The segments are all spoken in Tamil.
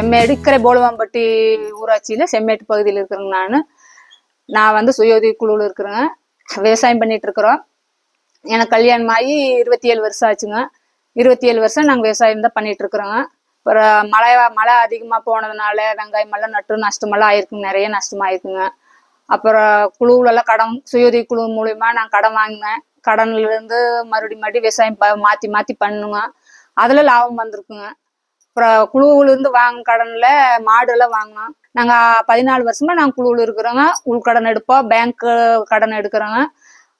செம்மேடு இக்கரை போலவாம்பட்டி ஊராட்சியில செம்மேட்டு பகுதியில் இருக்கிறேங்க. நான் வந்து சுய உதவி குழுவில் இருக்கிறேங்க. விவசாயம் பண்ணிட்டு இருக்கிறோம். எனக்கு கல்யாணம் ஆகி 27 வருஷம் ஆச்சுங்க. 27 வருஷம் நாங்கள் விவசாயம் தான் பண்ணிட்டு இருக்கிறோங்க. அப்புறம் மழை அதிகமாக போனதுனால வெங்காயம் எல்லாம் நட்டு நஷ்டமெல்லாம் ஆயிருக்குங்க, நிறைய நஷ்டமாயிருக்குங்க. அப்புறம் குழுவிலலாம் கடன், சுய உதவி குழு மூலியமா நான் கடன் வாங்கினேன். கடன்ல இருந்து மறுபடியும் விவசாயம் மாத்தி மாத்தி பண்ணுங்க. அதுல லாபம் வந்திருக்குங்க. அப்புறம் குழுவுல இருந்து வாங்க கடன்ல மாடு எல்லாம் வாங்கினோம். நாங்க 14 வருஷமா நாங்க குழுவில் இருக்கிறோங்க. உள்கடன் எடுப்போம், பேங்க் கடன் எடுக்கிறோங்க.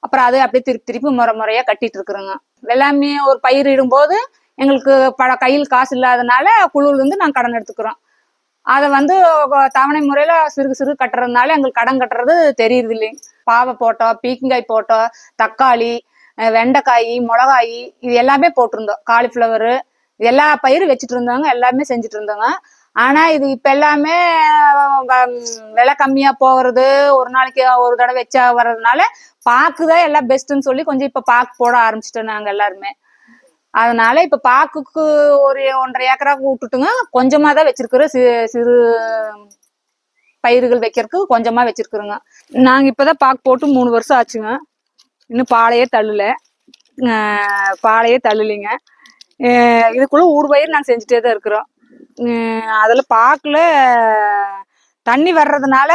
அப்புறம் அது அப்படியே திருப்பி முறையா கட்டிட்டு இருக்கிறோங்க. எல்லாமே ஒரு பயிர் இடும்போது எங்களுக்கு கையில் காசு இல்லாதனால குழுவுல இருந்து நாங்க கடன் எடுத்துக்கிறோம். அதை வந்து தவணை முறையில சிறு கட்டுறதுனால எங்களுக்கு கடன் கட்டுறது தெரியுது இல்லைங்க. பாவை போட்டோம், பீக்கங்காய் போட்டோம், தக்காளி, வெண்டைக்காய், மிளகாய், இது எல்லாமே போட்டிருந்தோம். காலிஃப்ளவரு, எல்லா பயிரும் வச்சுட்டு இருந்தாங்க, எல்லாமே செஞ்சுட்டு இருந்தாங்க. ஆனா இது இப்ப எல்லாமே விலை கம்மியா போகிறது, ஒரு நாளைக்கு ஒரு தடவை வச்சா வர்றதுனால பாக்குதான் எல்லாம் பெஸ்ட்ன்னு சொல்லி கொஞ்சம் இப்ப பாக்கு போட ஆரம்பிச்சிட்டோம் நாங்க எல்லாருமே. அதனால இப்ப பாக்குக்கு ஒரு 1.5 ஏக்கரா விட்டுட்டுங்க, கொஞ்சமா தான் வச்சிருக்கிறோம். சிறு பயிர்கள் வைக்கிறதுக்கு கொஞ்சமா வச்சிருக்கிறோங்க. நாங்க இப்பதான் பாக்கு போட்டு 3 வருஷம் ஆச்சுங்க. இன்னும் பாலையே தள்ளுலிங்க. இதுக்குள்ள ஊடுபயிர் நாங்க செஞ்சுட்டே தான் இருக்கிறோம். அதுல பாக்குல தண்ணி வர்றதுனால,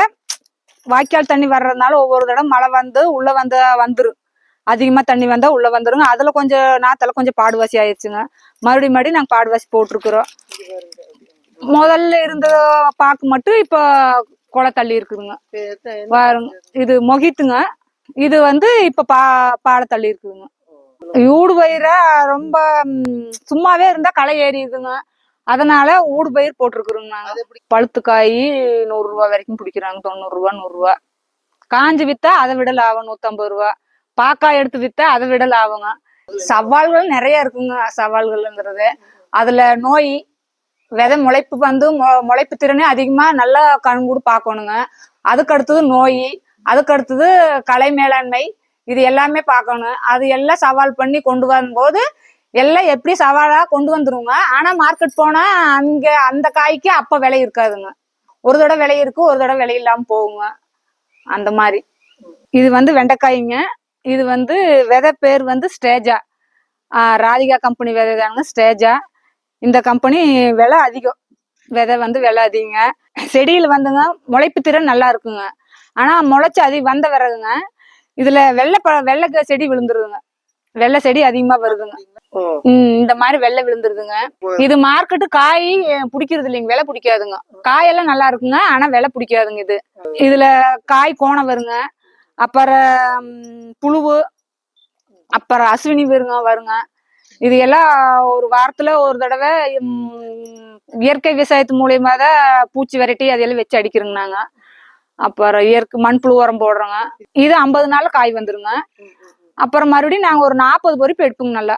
வாய்க்கால் தண்ணி வர்றதுனால ஒவ்வொரு தடவை மழை வந்து உள்ள வந்துரும். அதிகமா தண்ணி வந்தா உள்ள வந்துருங்க. அதுல கொஞ்சம் நாத்தல கொஞ்சம் பாடுவாசி ஆயிடுச்சுங்க. மறுபடியும் நாங்க பாடுவாசி போட்டிருக்கிறோம். முதல்ல இருந்த பாக்கு மட்டும் இப்ப கொலை தள்ளி இருக்குதுங்க. பாருங்க, இது மொகித்துங்க. இது வந்து இப்ப பாலை தள்ளி இருக்குதுங்க. ஊடு பயிரா ரொம்ப சும்மாவே இருந்தா களை ஏறிடுதுங்க. அதனால ஊடு பயிர் போட்டிருக்குறோங்க. நாங்க பழுத்து காய் 100 ரூபா வரைக்கும் பிடிக்கிறாங்க. 90 ரூபா, 100 ரூபா. காஞ்சி வித்தா அதை விட லாபம் 150 ரூபா. பாக்காய் எடுத்து வித்தா அதை விட லாபங்க. சவால்கள் நிறைய இருக்குங்க. சவால்கள்ங்கிறது அதுல நோய், விதை முளைப்பு வந்து முளைப்பு திறனே அதிகமா நல்லா கண்கூடு பார்க்கணுங்க. அதுக்கு அடுத்தது நோய், அதுக்கு அடுத்தது களை மேலாண்மை, இது எல்லாமே பார்க்கணும். அது எல்லாம் சவால் பண்ணி கொண்டு வரும்போது எல்லாம் எப்படி சவாலா கொண்டு வந்துருங்க. ஆனா மார்க்கெட் போனா அங்க அந்த காய்க்கு அப்ப விலை இருக்காதுங்க. ஒரு தடவை விலை இருக்கு, ஒரு தடவை விலை இல்லாம போகுங்க. அந்த மாதிரி. இது வந்து வெண்டைக்காய்ங்க. இது வந்து விதை பேர் வந்து ஸ்டேஜா. ராதிகா கம்பெனி விதை தானுங்க, ஸ்டேஜா. இந்த கம்பெனி விலை அதிகம். விதை வந்து விலை அதிகங்க. செடியில் வந்துங்க முளைப்பு திறன் நல்லா இருக்குங்க. ஆனா முளைச்சு வந்த விறகுங்க, இதுல வெள்ளை செடி விழுந்துருதுங்க. வெள்ளை செடி அதிகமா வருதுங்க. இந்த மாதிரி வெள்ளை விழுந்துருதுங்க. இது மார்க்கெட்டு காய் பிடிக்கிறது இல்லைங்க, விலை பிடிக்காதுங்க. காயெல்லாம் நல்லா இருக்குங்க, ஆனா விலை பிடிக்காதுங்க. இதுல காய் கோணம் வருங்க. அப்புறம் புழுவு, அப்புறம் அஸ்வினி வருங்க. இது எல்லாம் ஒரு வாரத்துல ஒரு தடவை இயற்கை விவசாயத்து மூலியமா தான் பூச்சி விரட்டி அதையெல்லாம் வச்சு அடிக்கிறோங்க நாங்க. அப்புறம் இயற்கை மண்புழு உரம் போடுறோங்க. இது 50 நாள்ல காய் வந்துருங்க. அப்புறம் மறுபடியும் நாங்க ஒரு 40 பொறிப்பு எடுப்போங்க. நல்லா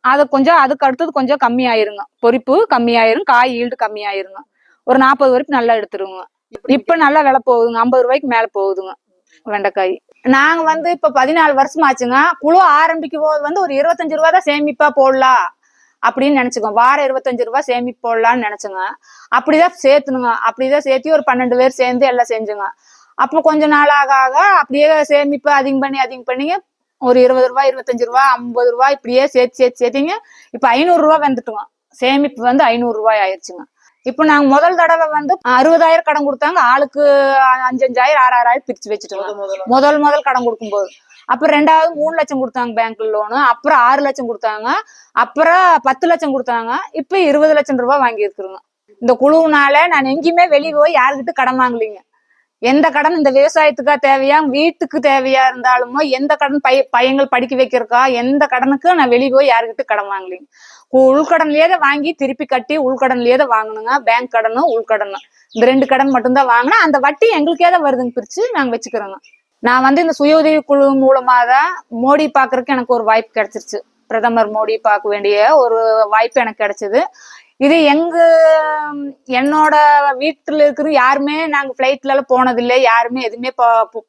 அதுக்கு அடுத்தது கொஞ்சம் கம்மி ஆயிருங்க. பொறிப்பு கம்மியாயிரும், காய் ஈல்டு கம்மியாயிருங்க. ஒரு 40 பொறிப்பு நல்லா எடுத்துருங்க. இப்ப நல்லா விலை போகுதுங்க. 50 ரூபாய்க்கு மேல போகுதுங்க வெண்டைக்காய். நாங்க வந்து இப்ப 14 வருஷம் ஆச்சுங்க. குழு ஆரம்பிக்கும் போது வந்து ஒரு 25 ரூபா தான் சேமிப்பா போடலாம் அப்படின்னு நினைச்சுக்கோ. வாரம் 25 ரூபாய் சேமிப்பு போடலான்னு நினைச்சுங்க. அப்படிதான் சேர்த்துனுங்க. அப்படிதான் சேர்த்து ஒரு 12 பேர் சேர்ந்து எல்லாம் செஞ்சுங்க. அப்போ கொஞ்ச நாள் ஆக அப்படியே சேமிப்பு அதிகம் பண்ணி ஒரு 20 ரூபாய், 25 ரூபாய், 50 ரூபாய் இப்படியே சேர்த்திங்க. இப்ப 500 ரூபாய் வந்துட்டுங்க. சேமிப்பு வந்து 500 ரூபாய் ஆயிடுச்சுங்க. இப்ப நாங்க முதல் தடவை வந்து 60,000 கடன் கொடுத்தாங்க. ஆளுக்கு 5,500, 6,600 பிரிச்சு வச்சுட்டோங்க. முதல் கடன் கொடுக்கும்போது. அப்புறம் 2வது 3 லட்சம் கொடுத்தாங்க பேங்க்ல லோனு. அப்புறம் 6 லட்சம் கொடுத்தாங்க. அப்புறம் 10 லட்சம் கொடுத்தாங்க. இப்ப 20 லட்சம் ரூபாய் வாங்கி இருக்கிறோங்க. இந்த குழுவுனால நான் எங்கேயுமே வெளியே போய் யாருக்கிட்ட கடன் வாங்கலீங்க. எந்த கடன் இந்த விவசாயத்துக்கா தேவையா, வீட்டுக்கு தேவையா இருந்தாலுமோ, எந்த கடன் பையங்கள் படிக்க வைக்கிறக்கா, எந்த கடனுக்கு நான் வெளியே போய் யாருக்கிட்ட கடன் வாங்கலீங்க. உள்கடன்லயே தான் வாங்கி திருப்பி கட்டி உள்கடன்லயே தான் வாங்கணுங்க. பேங்க் கடனும் உள்கடனும் இந்த 2 கடன் மட்டும்தான் வாங்கினா. அந்த வட்டி எங்களுக்கே தான் வருதுங்க, பிரிச்சு நாங்க வச்சுக்கிறோங்க. நான் வந்து இந்த சுய உதவி குழு மூலமா தான் மோடி பாக்குறதுக்கு எனக்கு ஒரு வாய்ப்பு கிடைச்சிருச்சு. பிரதமர் மோடி பார்க்க வேண்டிய ஒரு வாய்ப்பு எனக்கு கிடைச்சது. இது என்னோட வீட்டுல இருக்கிற யாருமே நாங்க பிளைட்ல எல்லாம் போனதில்லை. யாருமே எதுவுமே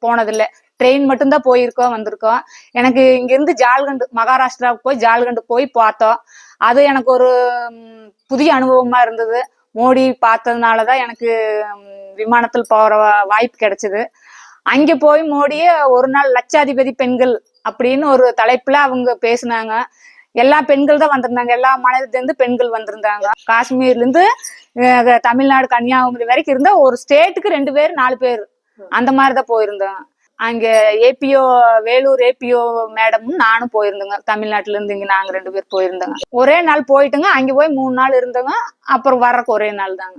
போனதில்லை. ட்ரெயின் மட்டும்தான் போயிருக்கோம், வந்திருக்கோம். எனக்கு இங்க இருந்து ஜால்கண்டு, மகாராஷ்டிராவுக்கு போய் ஜால்கண்டு போய் பார்த்தோம். அது எனக்கு ஒரு புதிய அனுபவமா இருந்தது. மோடி பார்த்ததுனாலதான் எனக்கு விமானத்தில் போற வாய்ப்பு கிடைச்சது. அங்க போய் மோடிய ஒரு நாள் லட்சாதிபதி பெண்கள் அப்படின்னு ஒரு தலைப்புல அவங்க பேசினாங்க. எல்லா பெண்கள் தான் வந்திருந்தாங்க, எல்லா மாநிலத்துல இருந்து பெண்கள் வந்திருந்தாங்க. காஷ்மீர்ல இருந்து தமிழ்நாடு கன்னியாகுமரி வரைக்கும் இருந்த ஒரு ஸ்டேட்டுக்கு 2 பேர் 4 பேர் அந்த மாதிரிதான் போயிருந்தோம். அங்க ஏபிஓ வேலூர் ஏபிஓ மேடமும் நானும் போயிருந்தோங்க. தமிழ்நாட்டுல இருந்து இங்க நாங்க 2 பேர் போயிருந்தோங்க. ஒரே நாள் போயிட்டுங்க. அங்க போய் 3 நாள் இருந்தோங்க. அப்புறம் வர்றக்கு ஒரே நாள் தாங்க.